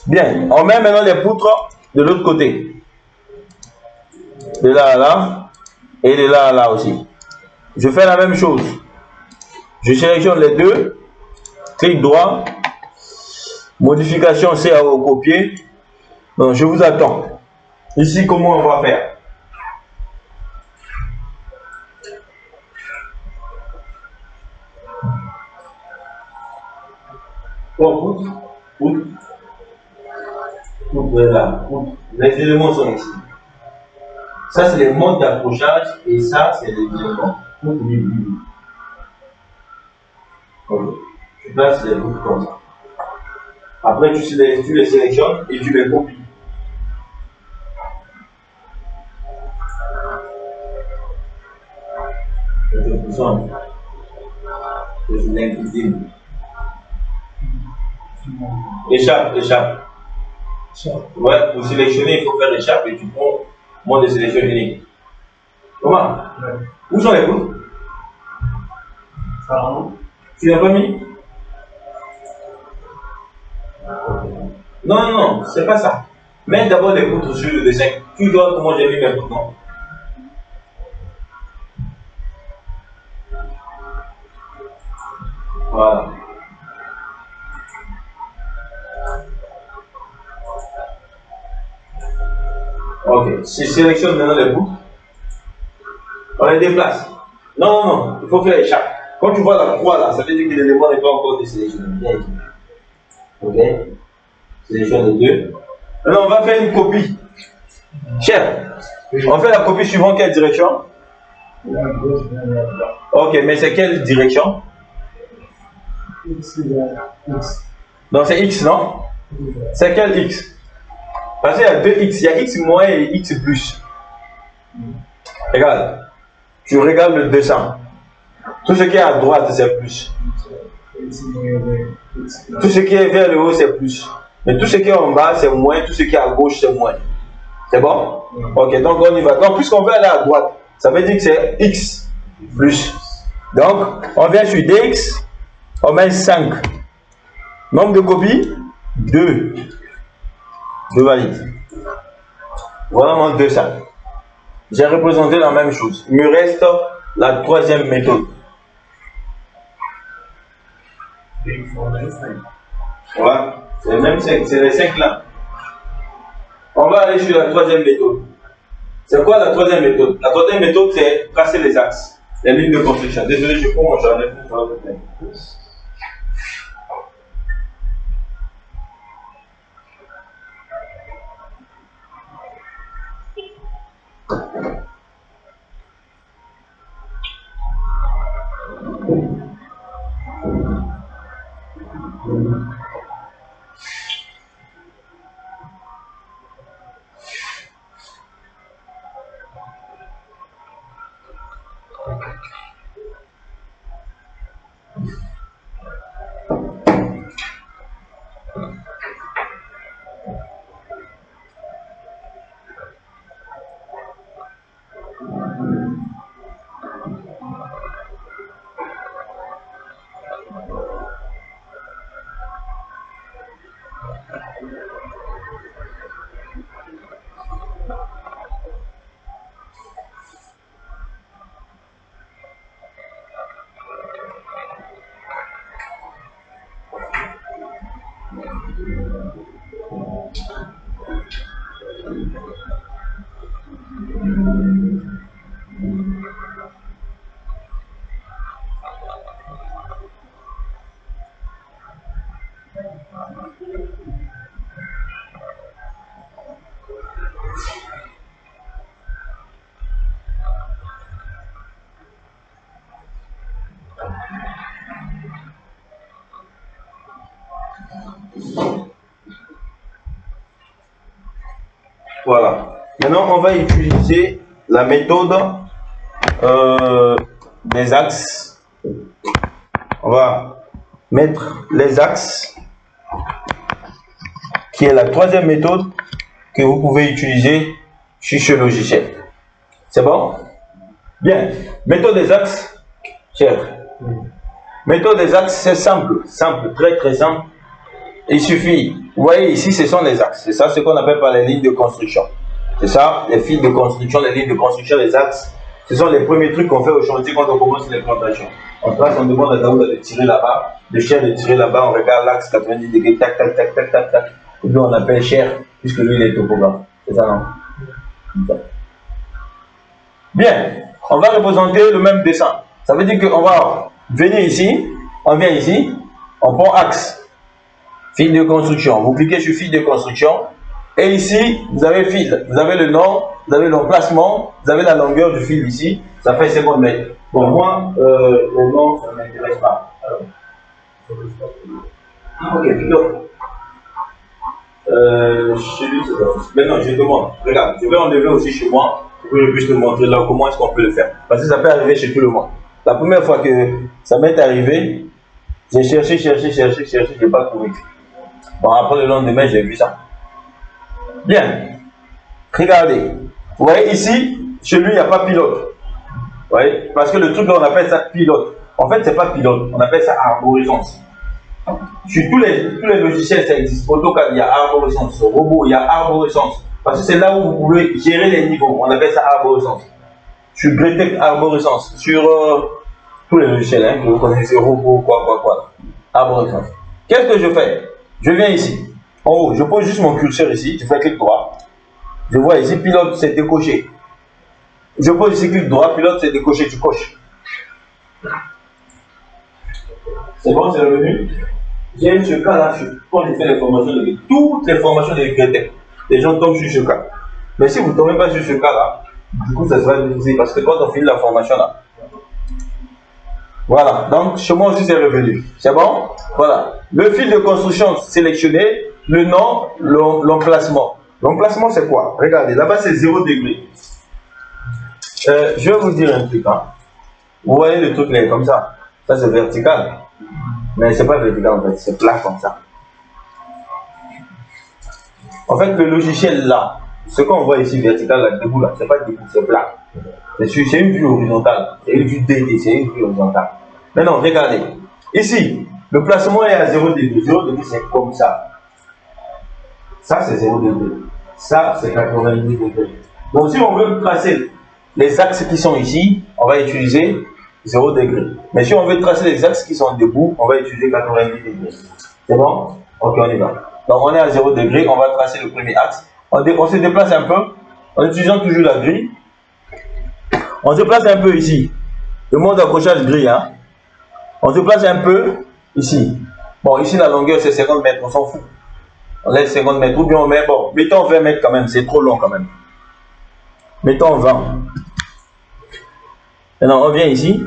Bien, on met maintenant les poutres de l'autre côté. De là à là. Et de là à là aussi. Je fais la même chose. Je sélectionne les deux. Clic droit. Modification C à copier. Donc, je vous attends. Ici, comment on va faire? Oh, poutre. Voilà. Les éléments sont ici. Ça, c'est les modes d'approchage et ça, c'est les éléments. Tu places les bouts comme ça. Après, tu les sélectionnes et tu les copies. Échappe. Ouais, pour sélectionner, il faut faire échappe et tu prends mode de sélection unique. Comment? Où sont les bouts? Tu l'as pas mis? Non, c'est pas ça. Mets d'abord les poutres sur le dessin. Tu vois comment j'ai mis mes poutres, non? Voilà. Ok. Je sélectionne maintenant les poutres. On les déplace. Non. Il faut faire échappe. Quand tu vois la croix là, ça veut dire que l'élément n'est pas encore désélectionné. Bien ici. Ok. Sélectionne les deux. Maintenant, on va faire une copie. Chef, on fait la copie suivant quelle direction? Ok, mais c'est quelle direction? Donc c'est X, non? C'est quel X? Parce qu'il y a deux X. Il y a X moins et X plus. Regarde. Tu regardes le 200. Tout ce qui est à droite, c'est plus. Tout ce qui est vers le haut, c'est plus. Mais tout ce qui est en bas, c'est moins. Tout ce qui est à gauche, c'est moins. C'est bon? Ok, donc on y va. Donc, puisqu'on veut aller à droite, ça veut dire que c'est X plus. Donc, on vient sur DX, on met 5. Nombre de copies? 2. Je valide. Voilà mon 200. J'ai représenté la même chose. Il me reste la troisième méthode. Voilà, c'est les mêmes 5, c'est les 5 là. On va aller sur la troisième méthode. C'est quoi la troisième méthode? La troisième méthode, c'est tracer les axes, les lignes de construction. Désolé, je prends mon journal pour faire le thème. Voilà. Maintenant, on va utiliser la méthode des axes. On va mettre les axes, qui est la troisième méthode que vous pouvez utiliser sur ce logiciel. C'est bon? Bien. Méthode des axes, cher. Méthode des axes, c'est simple, très très simple. Il suffit, vous voyez ici, ce sont les axes. C'est ça ce qu'on appelle par les lignes de construction. C'est ça, les fils de construction, les lignes de construction, les axes. Ce sont les premiers trucs qu'on fait au chantier quand on commence les plantations. On trace, on demande à Daouda de tirer là-bas, le chef de tirer là-bas, on regarde l'axe 90 degrés, tac, tac, tac, tac, tac, tac. Et puis on appelle cher, puisque lui il est topographe. C'est ça, non? Bien, on va représenter le même dessin. Ça veut dire qu'on va venir ici, on vient ici, on prend axe. Fil de construction, vous cliquez sur fil de construction et ici vous avez fil, vous avez le nom, vous avez l'emplacement, vous avez la longueur du fil ici, ça fait 50 mètres. Bon, moi, le nom, ça ne m'intéresse pas. Ok, plutôt. Chez lui, c'est ça. Maintenant, je demande, regarde, je vais enlever aussi chez moi pour que je puisse te montrer là comment est-ce qu'on peut le faire. Parce que ça peut arriver chez tout le monde. La première fois que ça m'est arrivé, j'ai cherché, je n'ai pas trouvé. Bon, après le lendemain, j'ai vu ça. Bien. Regardez. Vous voyez ici, chez lui, il n'y a pas pilote. Vous voyez? Parce que le truc là, on appelle ça pilote. En fait, c'est pas pilote. On appelle ça arborescence. Sur tous les logiciels, ça existe. AutoCAD, il y a arborescence. Robot, il y a arborescence. Parce que c'est là où vous pouvez gérer les niveaux. On appelle ça arborescence. Sur Greatech, arborescence. Sur tous les logiciels hein, que vous connaissez, robot, quoi. Arborescence. Qu'est-ce que je fais? Je viens ici, en haut, je pose juste mon curseur ici, je fais clic droit. Je vois ici, pilote, c'est décoché. Je pose ici, clic droit, pilote, c'est décoché, tu coches. C'est bon, c'est revenu. J'ai ce cas-là, quand je fais les formations de toutes les formations de Greatech, les gens tombent sur ce cas. Mais si vous ne tombez pas sur ce cas-là, du coup, ça sera difficile parce que quand on finit la formation là, voilà, donc chez moi aussi c'est revenu. C'est bon? Voilà. Le fil de construction sélectionné, le nom, l'emplacement. L'emplacement c'est quoi? Regardez, là-bas c'est 0 degré. Je vais vous dire un truc. Hein. Vous voyez le truc là comme ça. Ça c'est vertical. Mais c'est pas vertical en fait, c'est plat comme ça. En fait, le logiciel là, ce qu'on voit ici vertical là, debout là, c'est pas debout, c'est plat. C'est une vue horizontale. C'est une vue DD, c'est une vue horizontale. Maintenant, regardez. Ici, le placement est à 0 degré. 0 degré, c'est comme ça. Ça, c'est 0 degré. Ça, c'est 90 degrés. Donc, si on veut tracer les axes qui sont ici, on va utiliser 0 degré. Mais si on veut tracer les axes qui sont debout, on va utiliser 90 degrés. C'est bon? Ok, on y va. Donc, on est à 0 degré. On va tracer le premier axe. On se déplace un peu en utilisant toujours la grille. On se place un peu ici. Le mode d'accrochage gris, hein. On se place un peu ici. Bon, ici la longueur c'est 50 mètres, on s'en fout. On laisse 50 mètres ou bien on met, bon, mettons 20 mètres quand même, c'est trop long quand même. Mettons 20. Maintenant on vient ici.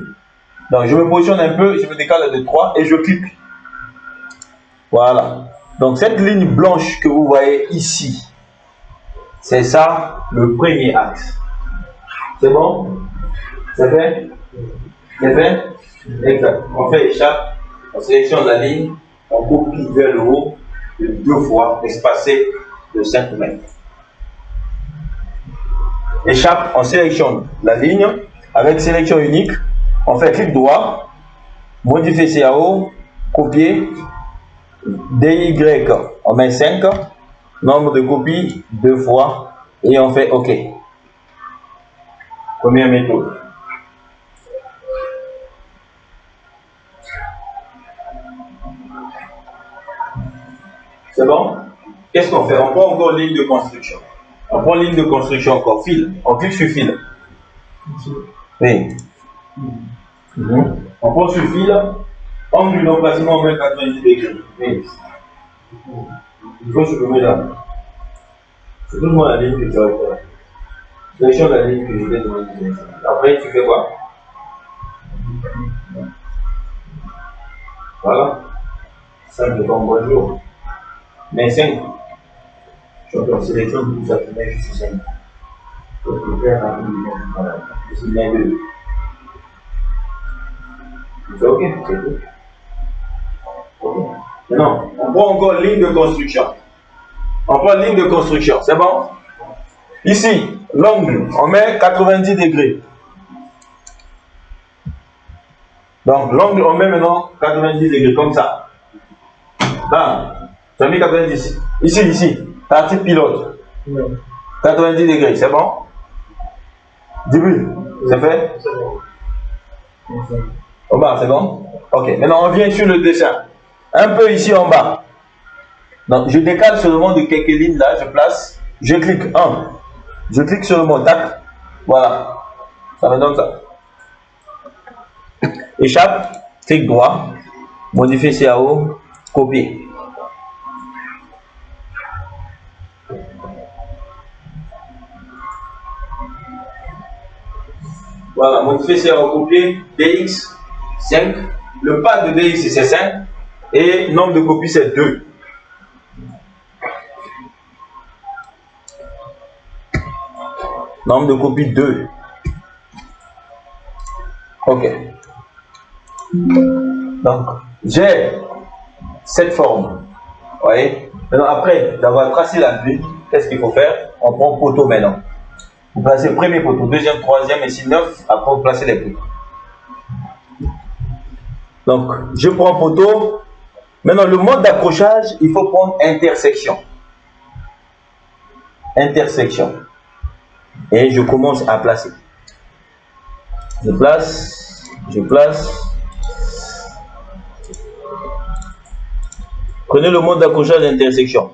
Donc je me positionne un peu, je me décale de 3 et je clique. Voilà. Donc cette ligne blanche que vous voyez ici, c'est ça le premier axe. C'est bon? C'est fait? C'est fait? Exact. On fait échappe, on sélectionne la ligne, on copie vers le haut de 2 fois, espacé de 5 mètres. Échappe, on sélectionne la ligne, avec sélection unique, on fait clic droit, modifier CAO, copier, DY, on met 5, nombre de copies 2 fois, et on fait OK. Première méthode. C'est bon? Qu'est-ce qu'on fait? On prend encore ligne de construction. On prend ligne de construction encore, fil. On clique sur fil. Oui. On prend sur fil. Angle d'emplacement, on met 90 degrés. Oui. Il faut supprimer là. C'est tout le monde la ligne que tu vas faire. Sélectionne la ligne que je vais demander. Après, tu fais quoi? Voilà. Ça me tombe bonjour. Mais 5. Je sélectionne tout ça, je mets juste 5. Donc, je vais faire un peu de voilà. Je mets 2. C'est ok. Non, on prend encore ligne de construction. On prend ligne de construction, c'est bon? Ici, l'angle, on met 90 degrés. Donc, l'angle, on met maintenant 90 degrés, comme ça. Là, tu as mis 90. Ici, partie pilote. 90 degrés, c'est bon? Début, c'est fait? Au bas, c'est bon? Ok, maintenant on vient sur le dessin. Un peu ici en bas. Donc, je décale seulement de quelques lignes là, je place. Je clique 1. Je clique sur le mot, tac. Voilà. Ça me donne ça. Échappe, clic droit, modifier CAO, copier. Voilà, modifier CAO, copier, DX 5. Le pas de DX c'est 5 et nombre de copies c'est 2. Nombre de copies 2. Ok. Donc, j'ai cette forme. Vous voyez? Maintenant, après d'avoir tracé la grille, qu'est-ce qu'il faut faire? On prend poteau maintenant. Vous placez le premier poteau, deuxième, troisième, et si 9, après vous placez les poteaux. Donc, je prends poteau. Maintenant, le mode d'accrochage, il faut prendre intersection. Intersection. Et je commence à placer. Je place, je place. Prenez le mode d'accrochage d'intersection.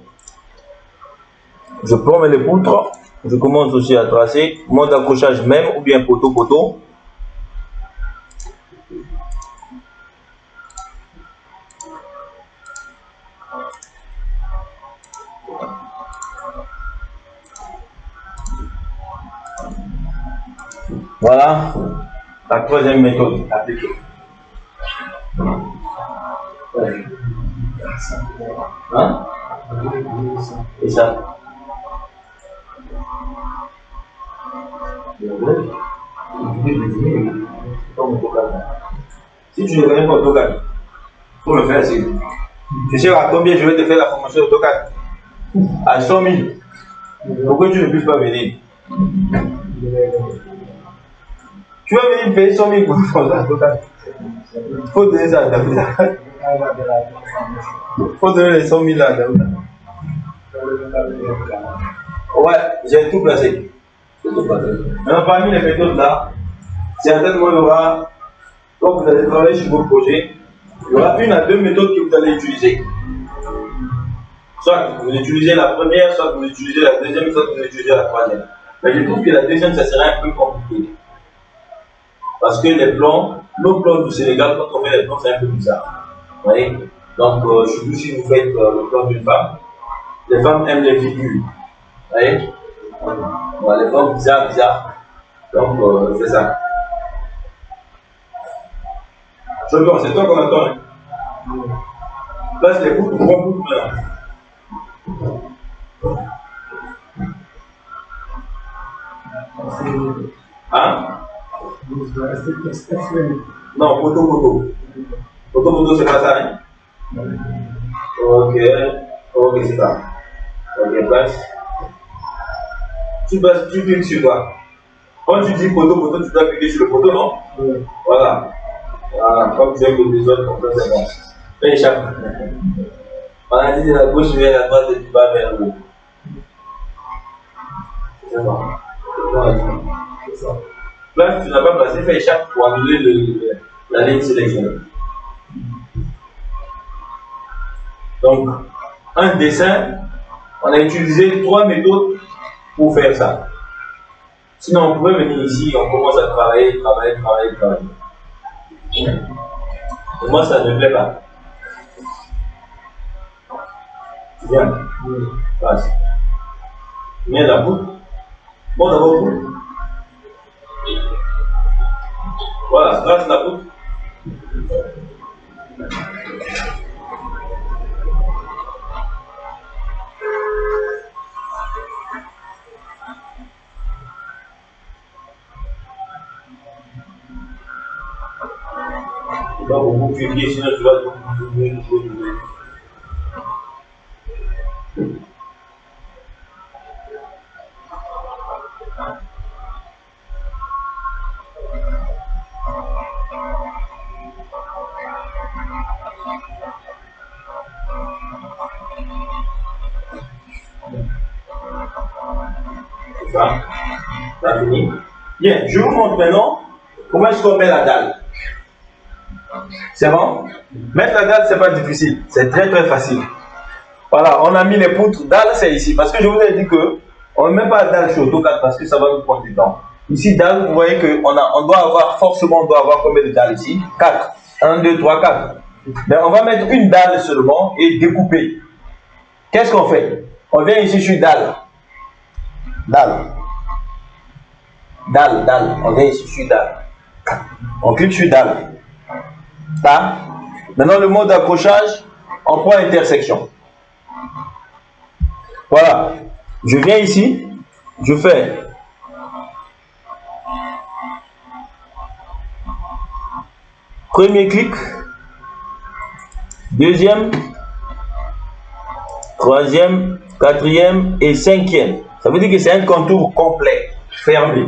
Je prends les poutres. Je commence aussi à tracer. Mode d'accrochage même ou bien poteau-poteau. Voilà la troisième méthode appliquée. Hein? Et ça? Si tu ne connais pas AutoCAD, il faut me faire signe. Tu sais à combien je vais te faire la formation AutoCAD? À 100 000. Pourquoi tu ne puisses pas venir? Tu vas venir payer 100 000 pour faire AutoCAD. Il faut donner ça à David. Il faut donner les 100 000 à David. Ouais, j'ai tout placé. Maintenant, parmi les méthodes là, certainement il y aura, quand vous allez travailler sur vos projets, il y aura une à deux méthodes que vous allez utiliser. Soit vous utilisez la première, soit vous utilisez la deuxième, soit vous utilisez la troisième. Mais je trouve que la deuxième, ça serait un peu compliqué. Parce que les plans, nos plans du Sénégal, quand on fait les plans, c'est un peu bizarre. Vous voyez? Donc, surtout si vous faites le plan d'une femme, les femmes aiment les figures. Vous voyez? Voilà, les plans bizarres. Donc, c'est ça. Je pense, c'est toi qu'on attend. Hein? Place les boucles, trois boucles là. Hein? Non, photo. Photo, c'est pas ça, hein? Ok, c'est ça. Ok, place. Tu cliques sur quoi? Quand tu dis photo, tu dois cliquer sur le photo, non? Oui. Voilà, comme tu as que les autres, comme ça, c'est bon. Fais échappe. On a dit de la gauche vers la droite et du bas vers le haut. C'est bon. C'est ça. Là, tu n'as pas placé, fais échappe pour annuler la ligne sélectionnée. Donc, un dessin, on a utilisé 3 méthodes pour faire ça. Sinon, on pouvait venir ici, on commence à travailler. Et moi, ça ne me plaît pas. Viens. Passe. Mets la boucle. Bon, d'abord, boucle. Voilà, trace la boucle. pas beaucoup cliquer, sinon tu vas jouer. Ça a fini. Bien, je vous montre maintenant comment est-ce qu'on met la dalle. C'est bon? Mettre la dalle, c'est pas difficile, c'est très très facile. Voilà, on a mis les poutres. Dalle, c'est ici. Parce que je vous ai dit que on ne met pas la dalle sur AutoCAD parce que ça va nous prendre du temps. Ici, dalle, vous voyez qu'on doit avoir, forcément, on doit avoir combien de dalles ici? 4. 1, 2, 3, 4. Mais on va mettre une dalle seulement et découper. Qu'est-ce qu'on fait? On vient ici sur dalle. Dalle. Dalle, dalle. On vient ici sur dalle. On clique sur dalle. Là. Maintenant, le mode d'accrochage, on prend intersection. Voilà. Je viens ici. Je fais premier clic. Deuxième. Troisième. Quatrième et cinquième. Ça veut dire que c'est un contour complet. Fermé.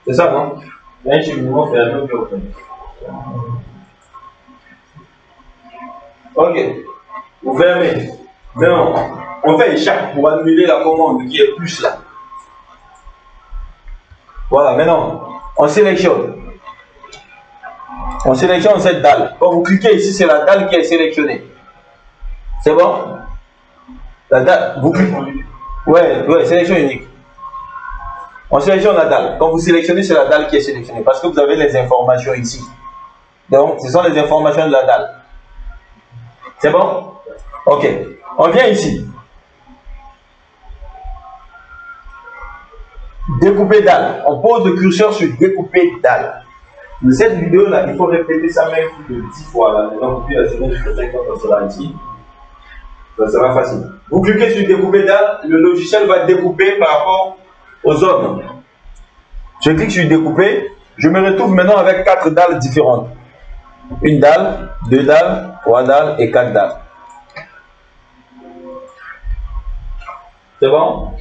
C'est ça, non? Un cheminement fermé. Ok. Vous fermez. Maintenant, on fait échappe pour annuler la commande qui est plus là. Voilà, maintenant, on sélectionne. On sélectionne cette dalle. Quand vous cliquez ici, c'est la dalle qui est sélectionnée. C'est bon? La dalle, vous cliquez. Ouais, sélection unique. On sélectionne la dalle. Quand vous sélectionnez, c'est la dalle qui est sélectionnée. Parce que vous avez les informations ici. Donc, ce sont les informations de la dalle. C'est bon? Ok. On vient ici. Découper dalle. On pose le curseur sur découper dalle. De cette vidéo là, il faut répéter ça même plus de 10 fois là. Donc, puis la semaine, je fais quand on sera ici. Ça sera facile. Vous cliquez sur découper dalle, le logiciel va découper par rapport aux zones. Je clique sur découper, je me retrouve maintenant avec 4 dalles différentes. Une dalle, 2 dalles, 3 dalles et 4 dalles. C'est bon?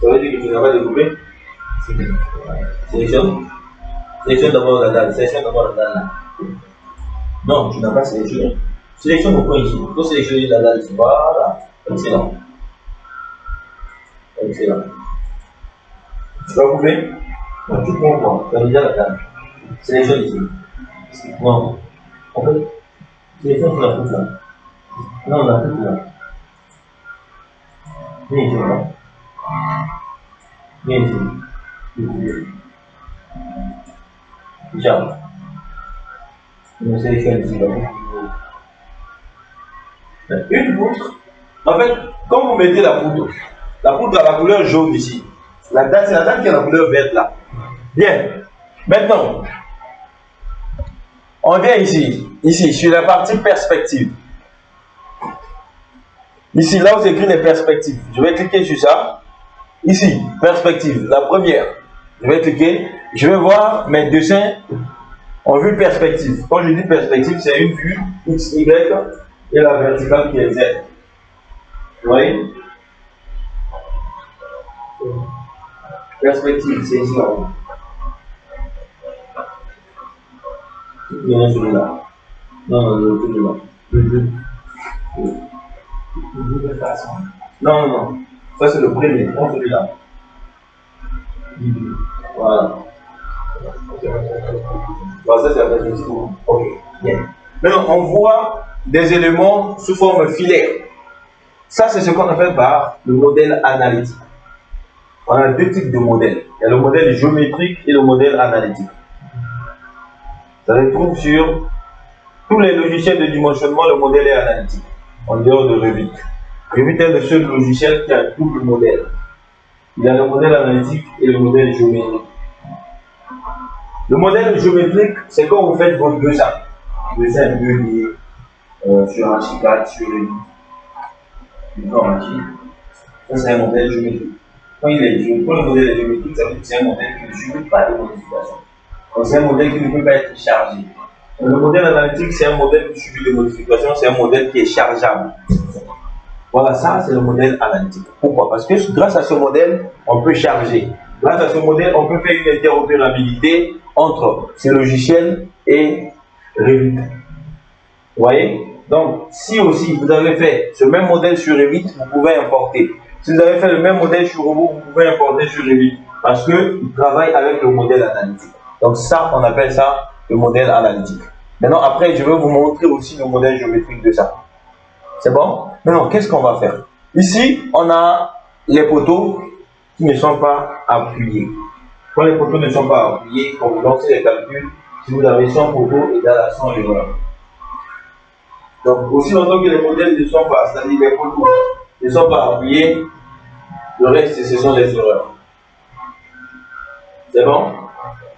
Ça veut dire que tu n'as pas découpé? Sélectionne. Sélectionne d'abord la dalle. Sélectionne d'abord la dalle. Non, tu n'as pas sélectionné. Sélectionne au point ici. Il faut sélectionner la dalle ici. Voilà. Excellent. Excellent. Tu vas couper? Non, tu prends quoi? Tu as déjà la dalle. Sélectionne ici. Non. En fait, sélectionne sur la poutre là. Non, la poutre là. Viens ici, là. Viens ici. Déjà. On sélectionne ici, là. Une poutre. En fait, quand vous mettez la poutre a la couleur jaune ici. La dalle, c'est la dalle qui a la couleur verte là. Bien. Maintenant, on vient ici, sur la partie perspective. Ici, là où c'est écrit les perspectives, je vais cliquer sur ça. Ici, perspective, la première. Je vais cliquer, je vais voir mes dessins en vue perspective. Quand je dis perspective, c'est une vue X, Y et la verticale qui est Z. Vous voyez? Perspective, c'est ici en haut. Il y en a celui-là. Non, celui-là. Non. Ça, c'est le premier. Non, celui-là. Voilà. Voilà, ça, c'est la perspective. Ok. Bien. Maintenant, on voit des éléments sous forme filaire. Ça, c'est ce qu'on appelle par le modèle analytique. On a 2 types de modèles. Il y a le modèle géométrique et le modèle analytique. Ça se trouve sur tous les logiciels de dimensionnement, le modèle est analytique, en dehors de Revit. Revit est le seul logiciel qui a un double modèle. Il y a le modèle analytique et le modèle géométrique. Le modèle géométrique, c'est quand vous faites votre dessin. Dessin 2D sur un Archicad, sur une archi. Ça, c'est un modèle géométrique. Quand il est quand le modèle est géométrique, ça veut dire que c'est un modèle qui ne subit pas de modification. Donc c'est un modèle qui ne peut pas être chargé. Donc, le modèle analytique, c'est un modèle qui subit des modifications, c'est un modèle qui est chargeable. Voilà, ça c'est le modèle analytique. Pourquoi? Parce que grâce à ce modèle, on peut charger. Grâce à ce modèle, on peut faire une interopérabilité entre ces logiciels et Revit. Vous voyez? Donc, si aussi vous avez fait ce même modèle sur Revit, vous pouvez importer. Si vous avez fait le même modèle sur Robot, vous pouvez importer sur Revit parce qu'il travaille avec le modèle analytique. Donc ça, on appelle ça le modèle analytique. Maintenant, après, je vais vous montrer aussi le modèle géométrique de ça. C'est bon? Maintenant, qu'est-ce qu'on va faire? Ici, on a les poteaux qui ne sont pas appuyés. Quand les poteaux ne sont pas appuyés, quand vous lancez les calculs, si vous avez 100 poteaux égale à 100 erreurs. Donc, aussi longtemps que les modèles ne sont pas, c'est-à-dire les poteaux ne sont pas appuyés, le reste, ce sont des erreurs. C'est bon?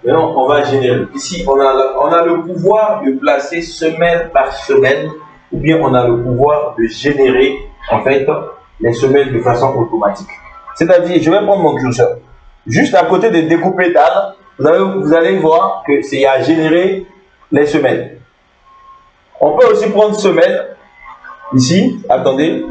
Maintenant, on va générer. Ici, on a le pouvoir de placer semelle par semelle, ou bien on a le pouvoir de générer, en fait, les semelles de façon automatique. C'est-à-dire, je vais prendre mon curseur. Juste à côté de découper dalle, vous allez voir que c'est à générer les semelles. On peut aussi prendre semelle, ici, attendez,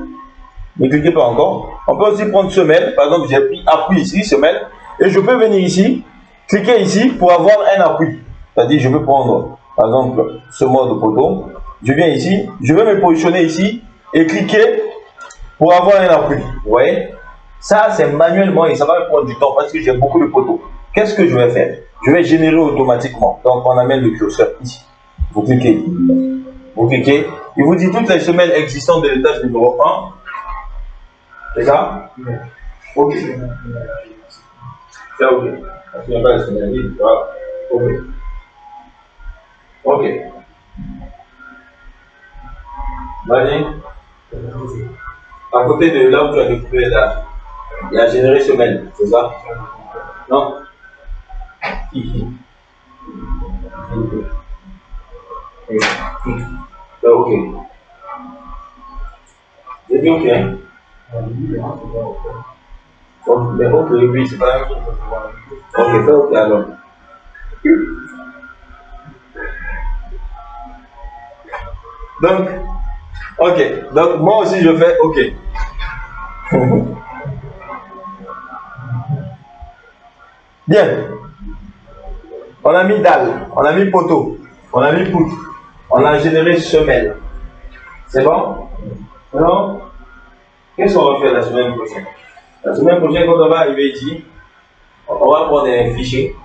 ne cliquez pas encore. On peut aussi prendre semelle, par exemple, j'ai pris appui ici, semelle, et je peux venir ici, cliquer ici pour avoir un appui. C'est-à-dire, je peux prendre, par exemple, ce mode poteau. Je viens ici, je vais me positionner ici et cliquer pour avoir un appui. Vous voyez? Ça, c'est manuellement et ça va me prendre du temps parce que j'ai beaucoup de poteaux. Qu'est-ce que je vais faire? Je vais générer automatiquement. Donc, on amène le curseur ici. Vous cliquez. Vous cliquez. Il vous dit toutes les semelles existantes de l'étage numéro 1. C'est ça? Ok. C'est ok. Parce qu'il n'y a pas de semelle. Voilà. Ok. Ok. Vas-y. À côté de là où tu as découvert là, il a généré semelle, c'est ça? Non? Ok. J'ai dit ok. Mais ok, oui, c'est pas la même chose. Ok, fais ok alors. Donc, ok. Donc, moi aussi je fais ok. Bien. On a mis dalle, on a mis poteau, on a mis poutre, on a généré semelle. C'est bon? Alors, qu'est-ce qu'on va faire la semaine prochaine? La semaine prochaine, quand on va arriver ici, on va prendre un fichier.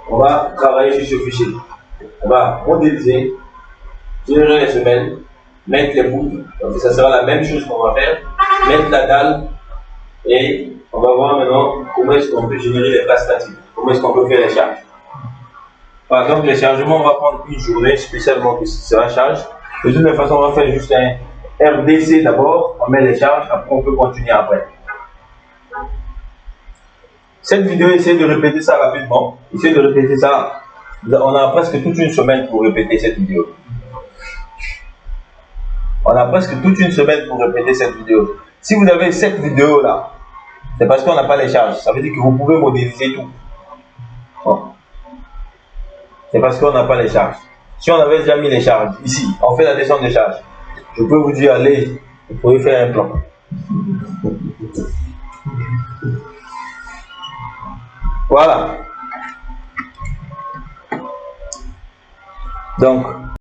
On va travailler sur ce fichier. On va modéliser, générer les semelles, mettre les poutres. Donc, ça sera la même chose qu'on va faire. Mettre la dalle et on va voir maintenant comment est-ce qu'on peut générer les places statiques. Comment est-ce qu'on peut faire les charges. Par exemple, les chargements, on va prendre une journée spécialement que c'est la charge. De toute façon, on va faire juste un RDC d'abord, on met les charges, après on peut continuer après. Cette vidéo, essayez de répéter ça rapidement. Essayez de répéter ça. On a presque toute une semaine pour répéter cette vidéo. On a presque toute une semaine pour répéter cette vidéo. Si vous avez cette vidéo là, c'est parce qu'on n'a pas les charges. Ça veut dire que vous pouvez modéliser tout. Bon. C'est parce qu'on n'a pas les charges. Si on avait déjà mis les charges, ici, on fait la descente des charges. Je peux vous dire, allez, vous pouvez faire un plan. Voilà. Donc,